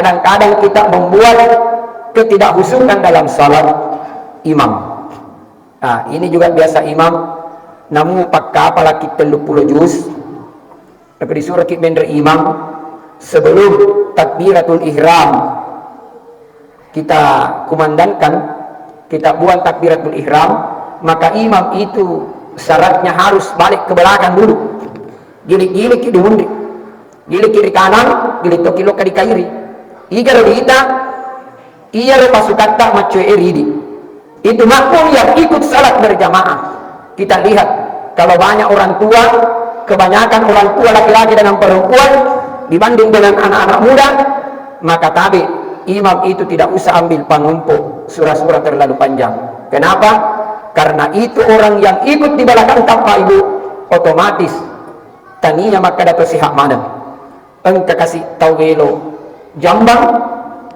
Kadang-kadang kita membuat ketidakhusukan dalam salat imam. Nah, ini juga biasa imam namu pakka pala kita 30 juz. Tapi disuruh kita bener imam sebelum takbiratul ihram kita kumandangkan, kita buat takbiratul ihram, maka imam itu syaratnya harus balik ke belakang dulu. Gili-gili di mundi, gili kiri kanan, gili tokilo ke di kairi. Iga kita, iya pasukan tak macu eridi. Itu makmum yang ikut salat berjamaah. Kita lihat kalau banyak orang tua, kebanyakan orang tua laki-laki dengan perempuan dibanding dengan anak-anak muda, maka tabi imam itu tidak usah ambil pengumpul surah-surah terlalu panjang. Kenapa? Karena itu orang yang ikut di belakang tanpa ibu, otomatis taninya maka dapat sihak mana. Engkau kasih tawelo jambang,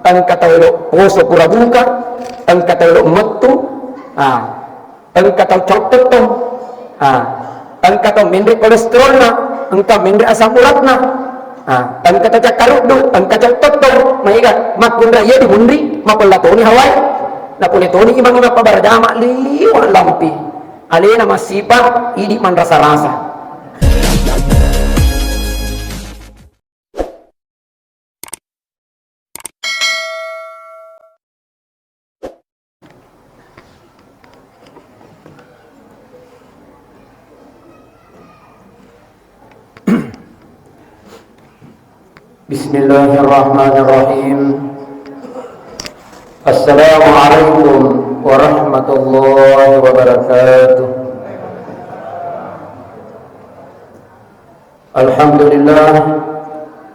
engkau tawelo poso pura buka, engkau tawelo metu, engkau tahu cokotong, engkau tahu mendrik kolesterolna, engkau mendrik asam uratna. Engkau tahu cakarudu, engkau cokotong, maiga makundra iya di mundi, makulatoni hawai. Nakulatoni imang apa berjama liwa lampi. Alena masipa idi man rasa-rasa. Bismillahirrahmanirrahim. Assalamualaikum warahmatullahi wabarakatuh.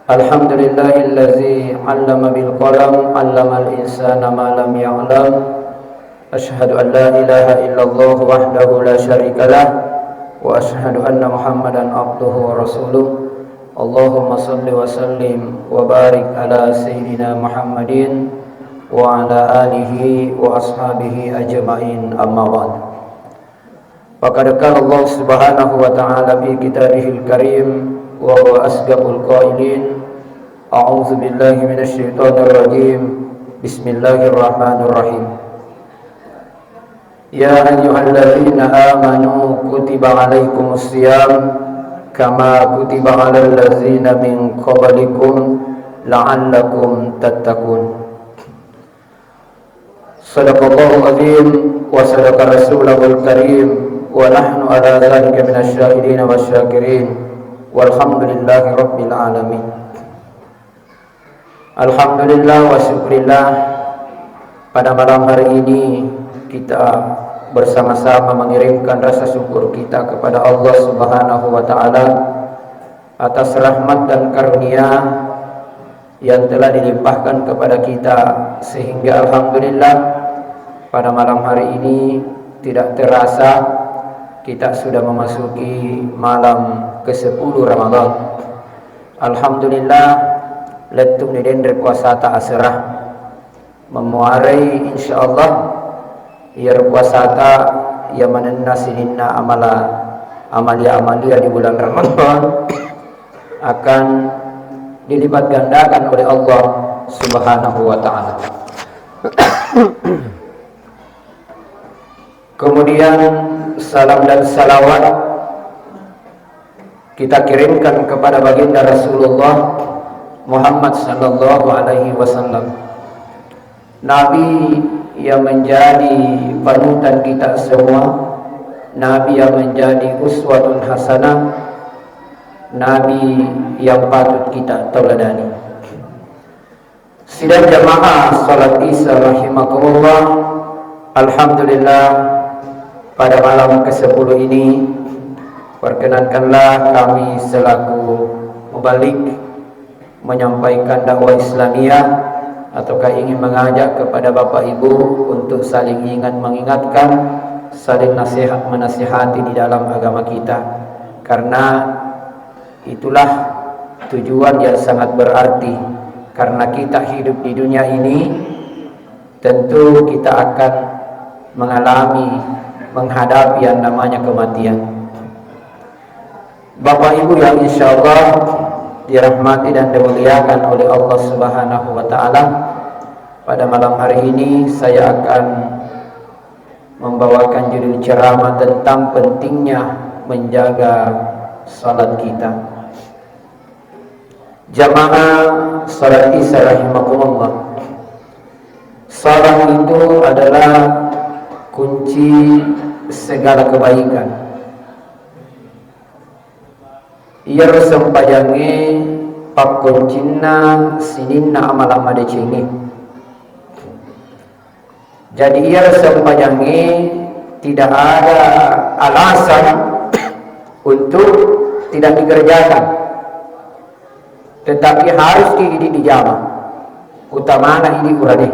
Alhamdulillahillazi 'allama bil qalam 'allamal insana ma lam ya'lam. Asyhadu an la ilaha illallah wahdahu la syarikalah wa asyhadu anna Muhammadan abduhu wa rasuluh. Allahumma salli wa sallim wa barik ala sayyidina Muhammadin wa ala alihi wa ashabihi ajma'in, amma ba'd. Faqad qala Allah subhanahu wa ta'ala fi kitabihil karim wa huwa asdaqul qailin. A'udzu billahi minasy syaithanir rajim. Bismillahirrahmanirrahim. Ya ayyuhalladzina amanu kutiba alaikumus shiyam kama kutiba alal ladzina min qablikum la'allakum tattaqun. Sadaqallahu azim wa sadaqa rasulul karim wa nahnu ala dzalika minasy syahidin wasyakirin walhamdulillahi rabbil alamin. Alhamdulillah wa syukrillah, pada malam hari ini kita bersama-sama mengirimkan rasa syukur kita kepada Allah Subhanahu wa ta'ala atas rahmat dan karunia yang telah dilimpahkan kepada kita, sehingga alhamdulillah pada malam hari ini tidak terasa kita sudah memasuki malam ke-10 Ramadan. Alhamdulillah letum ni dendre puasa ta asrah memuarai insyaallah ya puasa ta ya manenna sininna amalia di bulan Ramadan akan dilipat gandakan oleh Allah Subhanahu wa ta'ala. Kemudian salam dan salawat kita kirimkan kepada baginda Rasulullah Muhammad sallallahu alaihi wasallam, Nabi yang menjadi panutan kita semua, Nabi yang menjadi uswatun hasanah, Nabi yang patut kita tauladani. Sidang jamaah salat Isya rahimakumullah, alhamdulillah pada malam ke-10 ini perkenankanlah kami selaku mubalik menyampaikan dakwah Islamiyah ataukah ingin mengajak kepada Bapak Ibu untuk saling ingat mengingatkan, saling nasihat menasihati di dalam agama kita, karena itulah tujuan yang sangat berarti. Karena kita hidup di dunia ini tentu kita akan menghadapi yang namanya kematian. Bapak Ibu yang insyaallah dirahmati dan dimuliakan oleh Allah Subhanahu wa taala. Pada malam hari ini saya akan membawakan judul ceramah tentang pentingnya menjaga salat kita. Jamaah salat Isya rahimakumullah. Salat itu adalah kunci segala kebaikan. Ia sempajange pak kuncina sininna amal-amal decengi. Jadi ia sempajange tidak ada alasan untuk tidak dikerjakan, tetapi harus ini dijama. Utamana ini urane.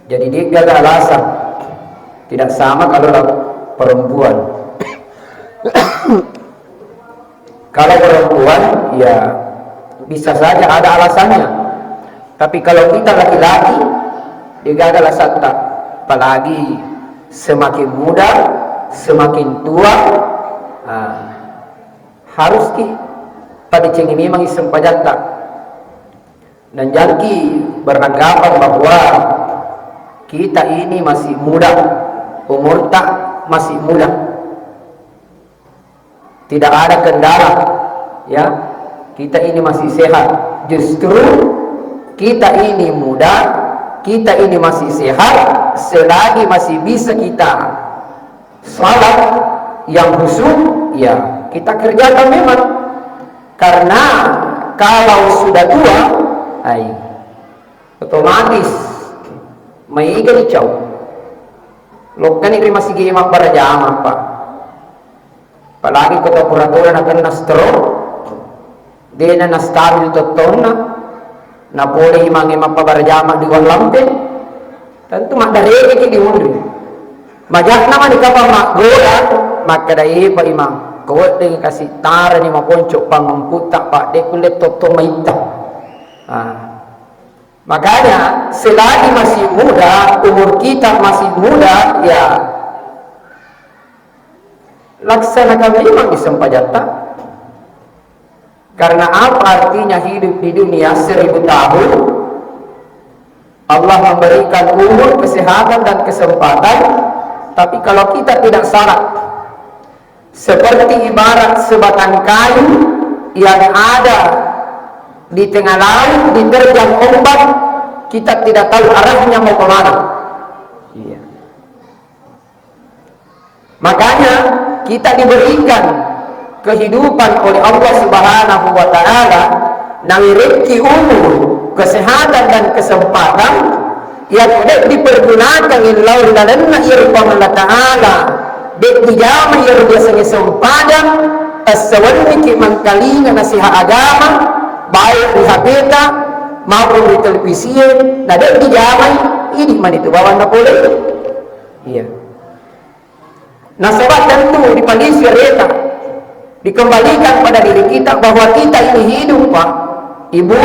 Jadi dia gak ada alasan. Tidak sama kalau perempuan. Kalau perempuan ya bisa saja ada alasannya. Tapi kalau kita laki-laki dia gak ada alasan tak. Apalagi semakin muda, semakin tua, harus pada cengi memang isempajat tak. Dan jangki beranggapan bahwa kita ini masih muda, umur tak masih muda, tidak ada kendala, ya kita ini masih sehat. Justru kita ini muda, kita ini masih sehat, selagi masih bisa kita salat yang khusyuk, ya kita kerjakan memang. Karena kalau sudah tua, otomatis may iganicaw lokan ini masih gimak barajama pa palagi ko tapuratura na kan nastro di na nastabil toton na pole imang mapabarajama di wang lampe tentu madarege ki di undi majak naman ikapa maggola magkadai pa imang kawat dengan kasih tara ni maponco pangungkuta pa de kulit toton maita. Makanya selagi masih muda, umur kita masih muda, ya laksanakan memang disempajata. Karena apa artinya hidup di dunia 1000 tahun? Allah memberikan umur, kesehatan dan kesempatan, tapi kalau kita tidak salat, seperti ibarat sebatang kayu yang ada di tengah laut diterjang ombak, kita tidak tahu arahnya mau kemana. Iya. Makanya kita diberikan kehidupan oleh Allah Subhanahu wa taala, nawiriki umur, kesehatan dan kesempatan yang tidak dipergunakan illau lalanna irfan Allah taala dek dijama yang biasanya sempadan as-sawanniki mangkalina nasihat agama baik di HP maupun di televisi, nah dia dijamai ini mana itu bawaan tak boleh. Iya. Nah sebab tentu dipandang syariat dikembalikan pada diri kita bahwa kita ini hidup pak ibu,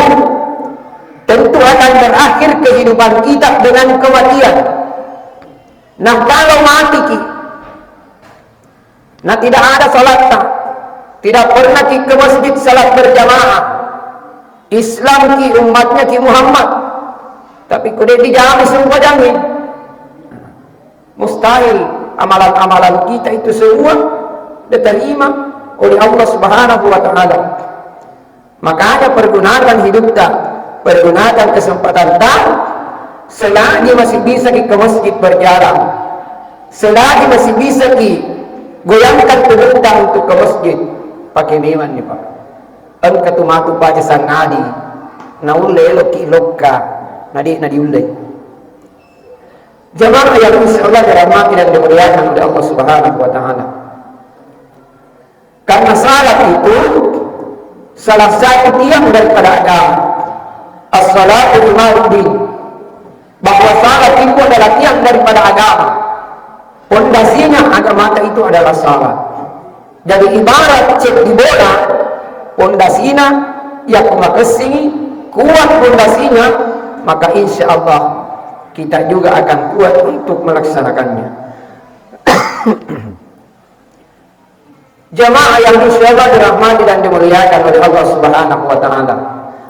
tentu akan berakhir kehidupan kita dengan kematian. Nah kalau mati nah tidak ada salat tak, tidak pernah ke masjid salat berjamaah. Islam ki umatnya ki Muhammad, tapi kuda dijamin semua jangan. Mustahil amalan-amalan kita itu semua diterima oleh Allah Subhanahu wa taala. Makanya pergunakan hidup tak, pergunakan kesempatan tak, selagi masih bisa ke masjid berjalan, selagi masih bisa goyangkan tubuh untuk ke masjid pakai memang nih pak. Ang katumatu pa sa ngadi na ule loki lokka nadi ule. Jamaah yang insyaallah dirahmati dan dimuliakan oleh Allah Subhanahu wa taala. Karena salat itu salah satu tiang daripada agama. As-salatu imaduddin. Bahwa salat itu adalah tiang daripada agama. Pondasinya agama itu adalah salat. Jadi ibarat cek di bola, pondasinya yang kumakasih kuat pondasinya, maka insya Allah kita juga akan kuat untuk melaksanakannya. Jamaah yang insyaallah dirahmati dan dimuliakan oleh Allah Subhanahu wa taala.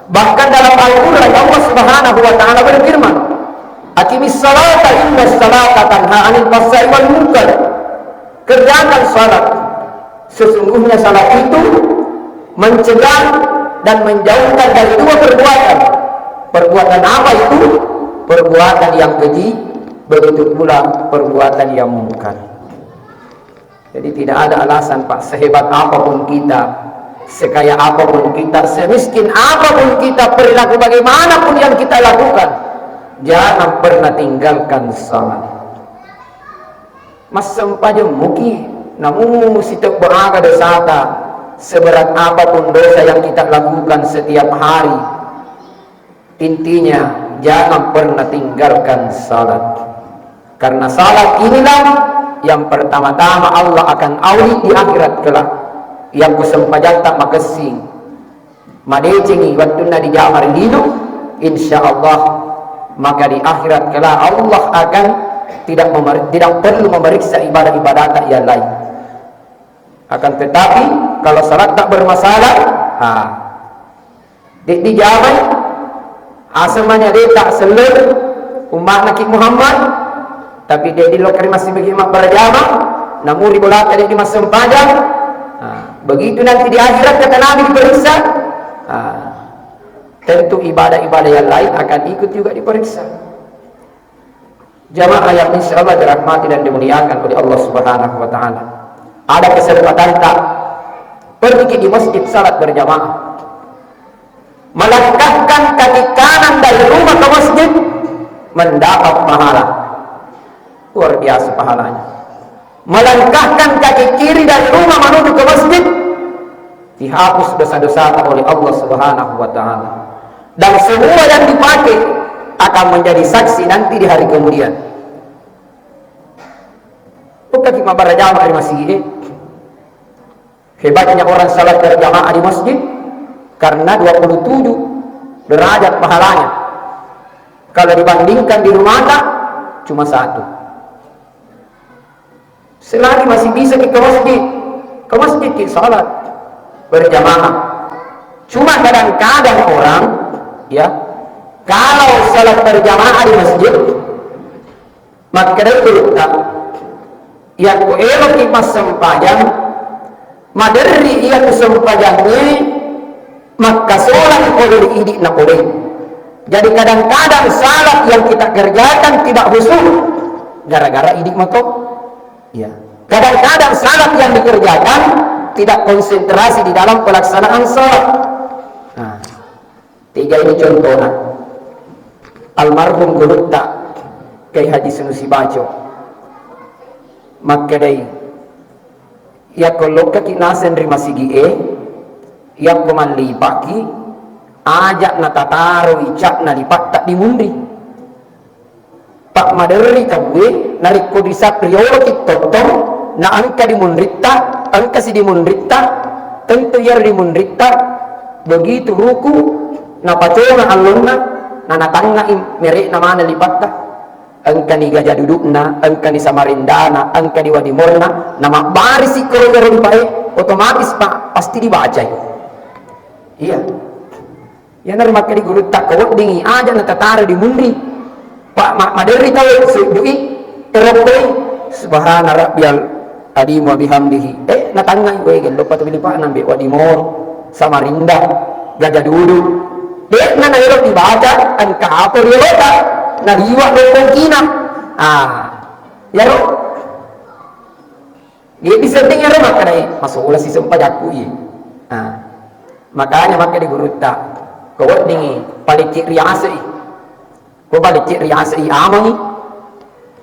Bahkan dalam Al-Qur'an Allah Subhanahu wa taala berfirman, "Aqimis salata inna salata tanha 'anil fahsya'i wal munkar." Kerjakan salat. Sesungguhnya salat itu mencegah dan menjauhkan dari dua perbuatan. Perbuatan apa itu? Perbuatan yang keji, begitu pula perbuatan yang munkar. Jadi tidak ada alasan Pak, sehebat apapun kita, sekaya apapun kita, semiskin apapun kita, perilaku bagaimanapun yang kita lakukan, jangan pernah tinggalkan salat. Mas sempaja muki, namun sitok beraga dosata, seberat apapun dosa yang kita lakukan setiap hari. Intinya jangan pernah tinggalkan salat. Karena salat inilah yang pertama-tama Allah akan audit di akhirat kelak. Yang kusempajata makasih madecengi waktuna di jamar dino, insyaallah maka di akhirat kelak Allah akan tidak perlu memeriksa ibadah-ibadah yang lain. Akan tetapi kalau salat tak bermasalah, di zaman asamanya dia tak selur umat Nabi Muhammad, tapi dia di lokal masih bagaimana berjamaah, namun di bola tadi di masa sempadan. Begitu nanti di akhirat kata Nabi diperiksa, tentu ibadah-ibadah yang lain akan ikut juga diperiksa. Jamaah yang insyaallah dirahmati dan dimuliakan oleh Allah Subhanahu wa taala. Ada kesempatan tak pergi di masjid salat berjamaah, melangkahkan kaki kanan dari rumah ke masjid, mendapat pahala luar biasa pahalanya. Melangkahkan kaki kiri dari rumah menuju ke masjid, dihapus dosa-dosa oleh Allah Subhanahu wa taala, dan semua yang dipakai akan menjadi saksi nanti di hari kemudian. Bukan cuma berjamaah di masjid. Hebatnya orang salat berjamaah di masjid karena 27 derajat pahalanya. Kalau dibandingkan di rumah cuma 1. Selagi masih bisa ke masjid ke salat berjamaah. Cuma kadang-kadang orang ya, kalau salat berjamaah di masjid maka itu ya ku elok mas sempajang maderi ia ku sempajangnya maka sholat oleh idik nak boleh. Jadi kadang-kadang salat yang kita kerjakan tidak khusyuk gara-gara idik motor ya. Kadang-kadang salat yang dikerjakan tidak konsentrasi di dalam pelaksanaan salat. Nah, 3 ini contohnya. Almarhum guru tak Kiai Haji Sunusi Baco maka day ya kalau kakinasen ri masigi ya kumanli pagi ajak na tataro icak na lipat tak dimundi pak maderi kabwe narik ko di sapriolo kitotong na angka dimundrita angka si dimundrita tentu ya dimundrita begitu ruku na pacona alonna na natanga mere na mana lipat tak angka ni gajah dudukna, angka ni samarindana, angka ni wadimorna, nama baris si kalau otomatis pak pasti dibaca. Iya. Ya nar maka di guru tak kawat dingi aja na tatara di mundi. Pak maderi tahu sujui terokoi subhana rabbiyal adim wa bihamdihi. Natangai we gelo patu bilipa nambe wadimor samarinda gajah duduk. Na nahirok dibaca angka apa riwata nariwa ng kina ya ro dia bisa tinggal maka dai masuk ulah si sempajaku makanya maka di guru tak kawat dingi palicik riasa ko palicik riasa amang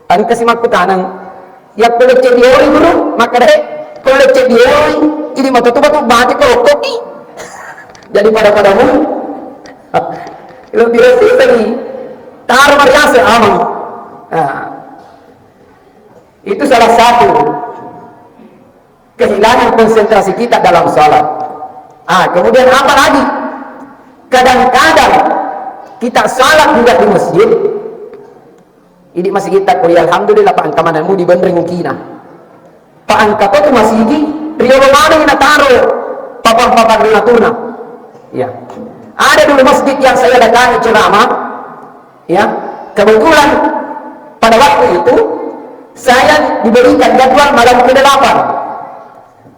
an kasi makutanang ya palicik dioi guru maka dai palicik dioi ini matutup batik ko koki jadi pada-padamu lebih resisten nih taruh mariasa amang. Itu salah satu kehilangan konsentrasi kita dalam salat. Kemudian apa lagi? Kadang-kadang kita salat juga di masjid. Ini masih kita kuliah alhamdulillah pak angkamananmu di bandring kina. Pak angkat itu masih ini Rio mana yang taruh papan-papan Natuna. Ya. Ada dulu masjid yang saya datangi ceramah, ya. Kebetulan pada waktu itu saya diberikan jadwal malam ke-8.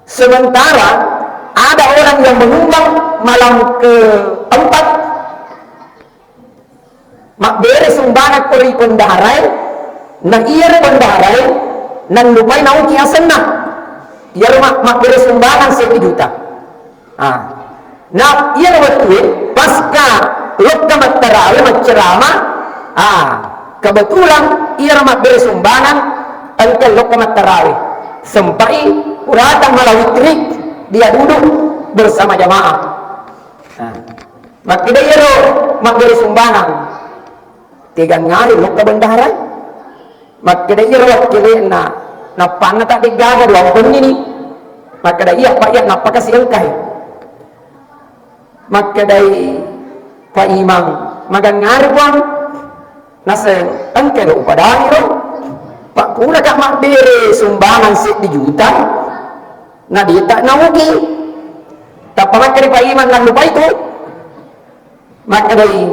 Sementara ada orang yang menyumbang malam ke-4. Mak beres sumbangan kori pendarai, nang iya pendarai, nang lupai nauki asenna. Iya mak beres sumbangan 1 juta. Nah, iya betul. Pasca lokam tarawih ceramah, kebetulan iya mak beres sumbangan, angkel lokam tarawih. Sampai uratan malah witri, dia duduk bersama jamaah. Mak dia iya mak beres sumbangan. 3 hari lokam bendarai. Mak dia iya wakilin na panna tak digaga 2 ini. Maka iya pak ya napa kasih engkai. Maka dari Pak Imam magang ngarwan nasa engkai do upadani ro Pak kula kak mak bere sumbangan 1 juta na dia tak nauki tapi maka dari Pak Imam nang lupa itu maka dari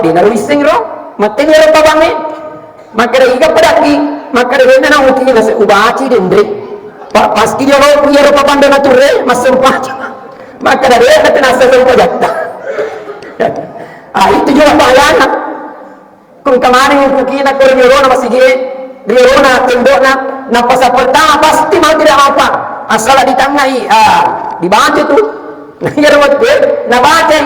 di naruising ro mati ni ro pabangi maka dari iga padaki maka dari na nauki nasa ubaci dendre Pak pasti dia ro punya ro papanda nature mas sempat maka dari itu nasa sempat jatah. Itu juga payana. Kung kemarin yung kukina ko rin na masigit, rin na tindok na pasaporta pasti mau tidak apa. Asal ditangay, dibaca tu. Nangyarwat ko, nabaca.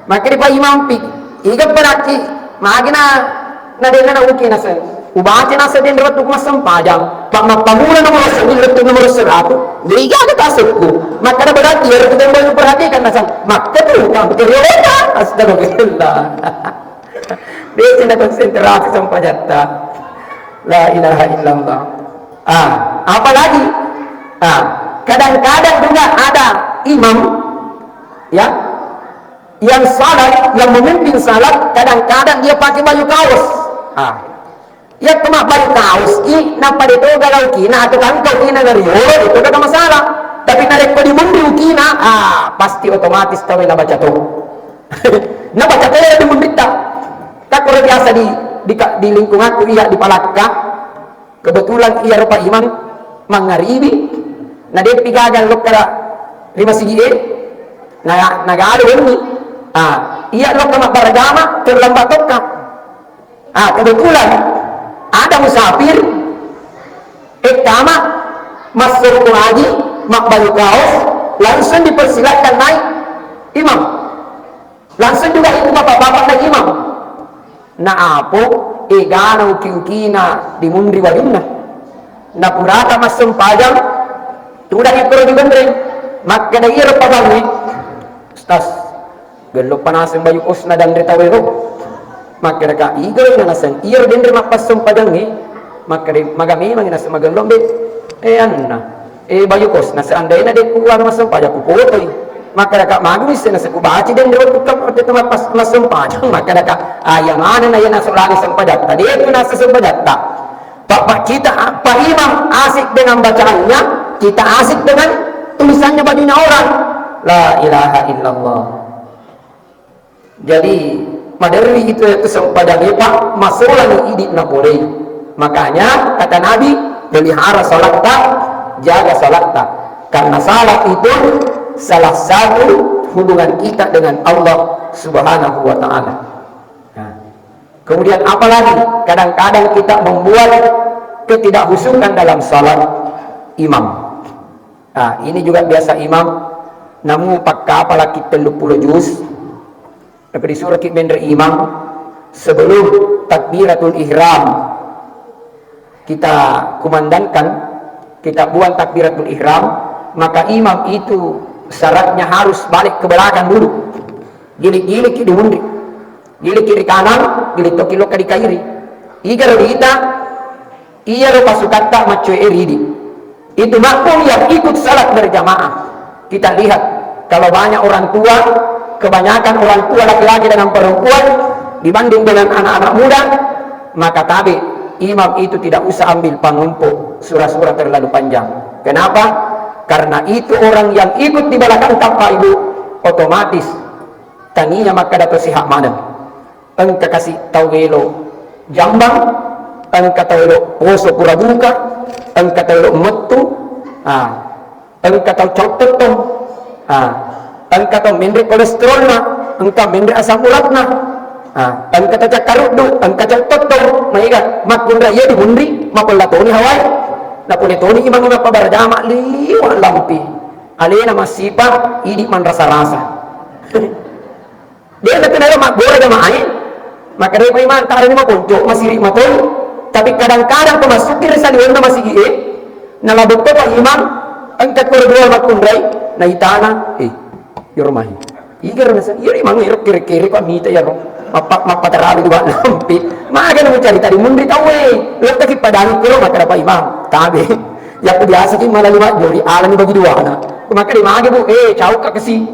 Maka di pa imampi, igap pa naki, magi na din na uki na sa. Ubaca na sa din rawat mas sampajang. Pagmapamula na mga sa nilito na mga sarato, hindi ka katasok ko. Maka na berarti, yara kita yung perhatikan na sa, maka ito, kampiryola. Astagfirullah. Dia na konsentrasi sampajatta. La ilaha illallah. Apalagi, kadang-kadang juga ada imam, ya, yang salat, yang memimpin salat, kadang-kadang dia pakai baju kaos. Ya cuma baju kaos napa dito galau kina atau tangkau kina dari itu kan masalah tapi narek ko di mundi kina pasti otomatis tahu na baca to na baca to di mundi ta kakor biasa di lingkunganku iya di Palakka kebetulan iya rupa imam mangaribi na dia pigagan lokara 5 sige na nagalo ini iya lokama baragama terlambat tokka kebetulan ada musafir tama masuk ke haji mak baju kaos langsung dipersilakan naik imam langsung juga itu bapak-bapak naik imam gana uki-ukina di mundri wadimna na purata masuk pajang sudah ikut di bendring maka da iya pabangi ustaz gelok panasang baju kos na dan retawero maka ka igay na nasan iyo din rin mapasong padangi maka magami mga nasa magalong din bayo kos nasa anday na din kuha masong padang kukutoy maka ka magamis na sa kubaci din rin ito masong padang maka ka ayamanan na yan nasa langis ang padat tadi ito nasa sa padat kita imam asik dengan bacaannya kita asik dengan tulisannya bajunya orang la ilaha illallah jadi madari itu sempadang pak masalah idit na boleh makanya kata Nabi pelihara salat tak jaga salat tak karena salat itu salah satu hubungan kita dengan Allah subhanahu wa ta'ala. Kemudian apalagi kadang-kadang kita membuat ketidakhusukan dalam salat imam. Ini juga biasa imam namun pagkapala kita 30 juz tapi disuruh kita bener imam sebelum takbiratul ihram kita kumandangkan kita buat takbiratul ihram maka imam itu syaratnya harus balik ke belakang dulu gilik-gilik di mundi gilik kiri kanan gilik toki loka di kairi igar kita iya ro pasukan tak macu eridi itu makmum yang ikut salat berjamaah kita lihat kalau banyak orang tua kebanyakan orang tua laki-laki dengan perempuan dibanding dengan anak-anak muda maka tabi imam itu tidak usah ambil pengumpul surah-surah terlalu panjang. Kenapa? Karena itu orang yang ikut di belakang tanpa ibu, otomatis taninya maka dapat si hak mana. Engka kasih tawelo jambang, engka tawelo poso pura buka, engka tawelo metu, engka tahu cokotong, engka tahu mindre kolesterol na, engka mindre asam urat na, engka tahu cakarudu, engka cokotong, maiga makundra ye dihundri, mapelatoni hawai, napunetoni imang imang pabarajama liwa lampi, alena masipa idi man rasa-rasa. Dia nak kenal mak boleh jama ain, maka dia iman tak ada makunjuk masih matol, tapi kadang-kadang pemasuki resali wanda masih gie, nalabot ko pa imam, angkat ko dua makundray, na itana, yormahi, igar na sa, yor imang irok kiri-kiri ko amita yaro, mapatarabi dua lampi, maaga na mo cari tadi mundi tawe, lahat taki padani ko maka dapat imam, tabi, ya ko biasa kin malalima jori alam ni bagi dua na, maka di maaga bu, cau ka kasi.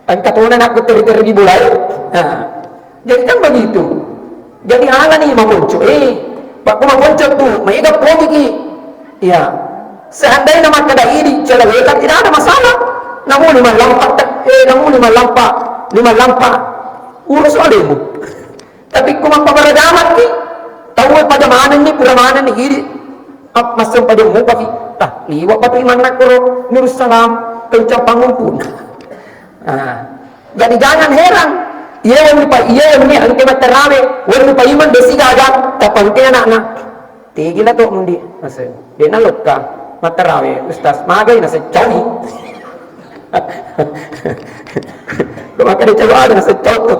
Angkatunan aku teri-teri di bulai. Jadi kan begitu. Jadi ala nih mamuncu. Pak mamuncu tuh, maiga pogi. Ya. Seandainya nama kada ini celawekan tidak ada masalah. Namun lima lampa urus olehmu. Tapi kumang pabaradamat ki. Tahu pada mana ni pura mana ni ini. Masam pada muka ki. Tah, liwa patu iman nakuro nurus salam kencang pangumpun. Jadi jangan heran iya yang ni angke matarawe wala lupa iman besi gaga tapante anak-anak tigil na to mundi nasa di nalot ka matarawe ustaz magay nasa chawi kumaka di chawi ada nasa chawi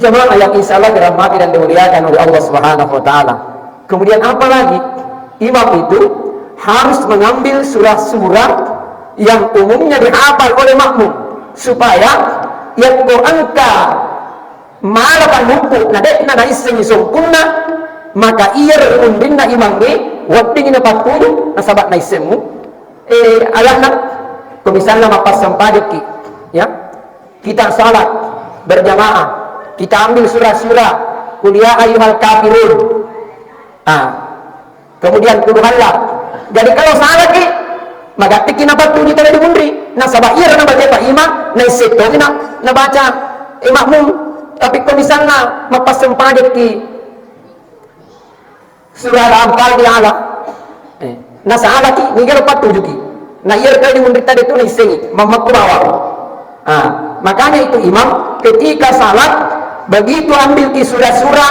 jamaah yang insyaallah dirahmati dan dimuliakan oleh Allah Subhanahu wa taala. Kemudian apa lagi? Imam itu harus mengambil surah-surah yang umumnya dihafal oleh makmum supaya yang Quran ka malapan hukum na dek na naiseng sempurna maka ia undin na imam ni wading na patuloy na sabat naiseng mo alam na kumisal na mapasampadit ki ya kita salat berjamaah kita ambil surah-surah kuliah ayuhal kafirun kemudian kuduhallah. Jadi kalau salah ki maka tikin apa tuh kita di mundri nasabah iya na baca pak imam na iseto na baca makmum tapi kok misalnya mapasempadet ki surah Al-Anfal di ala na saala ki nigero patuju ki na iya di mundri tadi itu na isengi mamakubawa makanya itu imam ketika salat begitu ambil ki surah-surah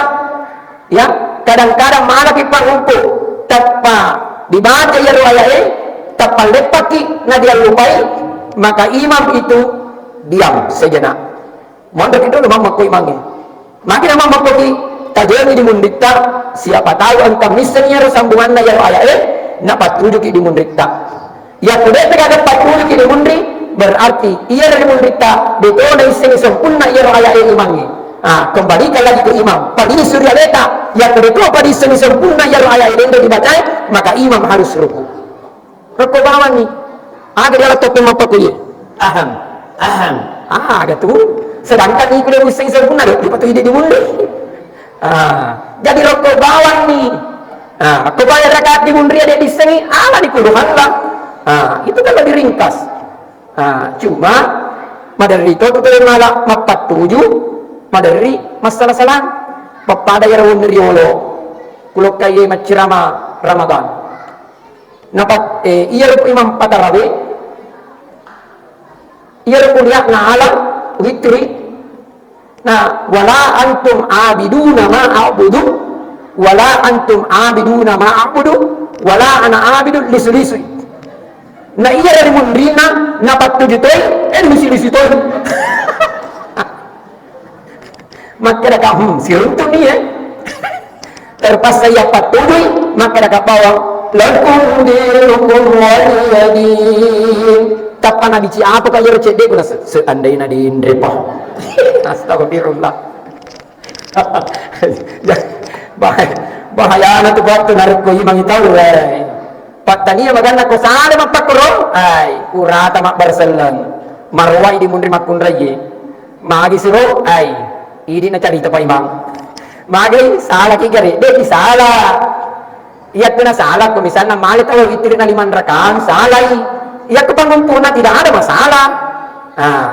ya kadang-kadang malah ki pangumpu tanpa dibaca ya riwayat tapal lepaki na dia lupai maka imam itu diam sejenak mondok itu memang makui mangi makin memang makui tajami di mundikta siapa tahu engkau misalnya sambungan na yang ayat na patujuki di mundikta ya kudet tegak patujuki di mundri berarti ia dari mundikta betul na iseng sempurna yang ayat imangi kembalikan lagi ke imam pada ini surya leta ya kudet pada iseng sempurna yang ayat ini dibaca maka imam harus ruku rokok bawang ni ada dalam topeng mapakuye ada tuh sedangkan ni kuliah useng sempurna di patu ide di mundi jadi rokok bawang ni aku bayar rakaat di mundi ada di sini ala di kuluhan lah itu kan lebih ringkas cuma madari itu tuh malah mapat tujuh madari masalah salah papada ya rawon riolo kulok kaye macirama Ramadan napat iya rupo imam patarawe iya rupo lihat na alam witri na wala antum abiduna ma a'budu wala antum abiduna ma a'budu wala ana abidu lisu-lisu na iya dari mundrina napat tujutoy lisu-lisu maka dah kahum siruntung ni terpas saya patuloy maka dah kapawang lakum dinukum waliyadin tapan nabi ci apa kaya recede kuna seandainya di Indrepa astagfirullah bahaya na tu waktu narik ko imang itaw patania magana ko sale mapakuro ay urata mak barselan marwai di mundri makunraye magi siro ay idi na carita pa imang magi sala ki gari de sala Ia kena salah, kalau misalnya malit atau witir na 5 rakaat, salah. Ia kebangun tidak ada masalah. Nah,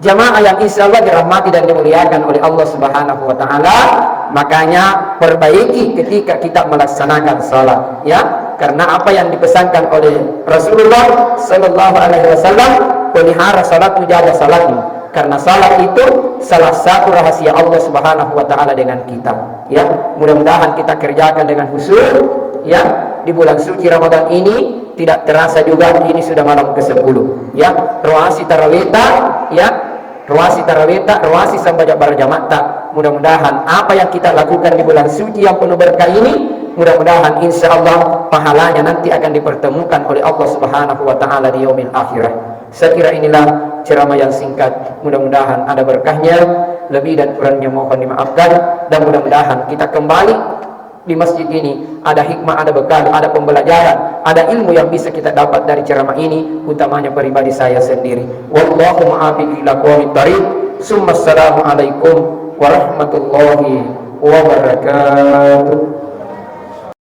jamaah yang insya Allah dirahmati dan dimuliakan oleh Allah Subhanahu wa Ta'ala, makanya perbaiki ketika kita melaksanakan salat, ya, karena apa yang dipesankan oleh Rasulullah Sallallahu Alaihi Wasallam, pelihara salatmu, jaga salatmu. Karena salat itu salah satu rahasia Allah Subhanahu wa Ta'ala dengan kita, ya. Mudah-mudahan kita kerjakan dengan khusyuk, ya. Di bulan suci Ramadan ini tidak terasa juga ini sudah malam ke-10, ya. Ruasi tarawita, ya. Ruasi tarawita, ruasi sampai berjamaah. Mudah-mudahan apa yang kita lakukan di bulan suci yang penuh berkah ini, mudah-mudahan insya Allah pahalanya nanti akan dipertemukan oleh Allah Subhanahu wa Ta'ala di yaumil akhirah. Saya kira inilah ceramah yang singkat, mudah-mudahan ada berkahnya, lebih dan kurangnya mohon dimaafkan, dan mudah-mudahan kita kembali di masjid ini ada hikmah, ada bekal, ada pembelajaran, ada ilmu yang bisa kita dapat dari ceramah ini, utamanya pribadi saya sendiri. Wallahu muwaffiq ila aqwamit thariq. Assalamualaikum warahmatullahi wabarakatuh.